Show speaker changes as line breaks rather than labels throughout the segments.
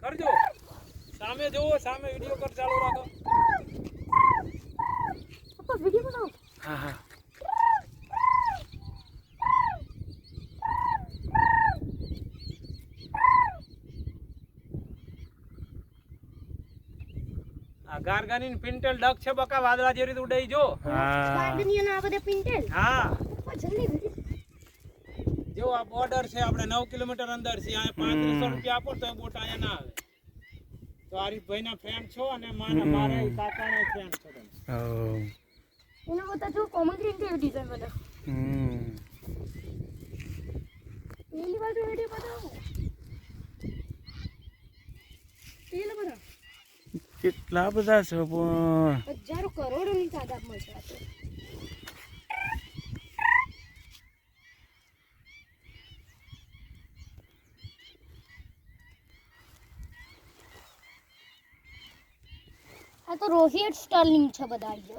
કરજો સામે જોવો સામે વિડિયો પર ચાલુ રાખો
પપ્પા વિડિયો બનાવો
હા હા આ ગારગાની પિન્ટેલ ડક છે બકા વાદળા જેવી રીતે ઉડાઈ જો
ગાર્ડનિયન આ બધે પિન્ટેલ
હા
પપ્પા જલ્દી વિડિયો
જો આ બોર્ડર છે આપણે 9 કિલોમીટર અંદર છે આ 3500 રૂપિયા આપો તો બોટ આયા ના આવે તો આરીફભાઈ ના ફ્રેન્ડ છો અને મારા કાકાના ફ્રેન્ડ છો તમે
એના બધા જો કોમન ગ્રીન ટી ડિઝાઇન બધા પેલી બાજુ વિડિયો બતાવો પેલા બધા
કેટલા બધા છે પણ
હજારો કરોડોની તાદાદ મળશે આ તો આ તો રોહિત સ્ટર્લિંગ છે બધા જો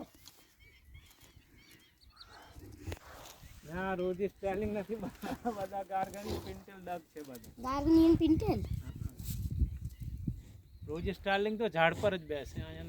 ના રોજી સ્પેલિંગ નથી બધા ગાર્ગની પિન્ટેલ ડક છે બધા
ગાર્ડનિયન પિન્ટેલ
રોજી સ્ટાર્લિંગ તો ઝાડ પર જ બેસે અહીંયા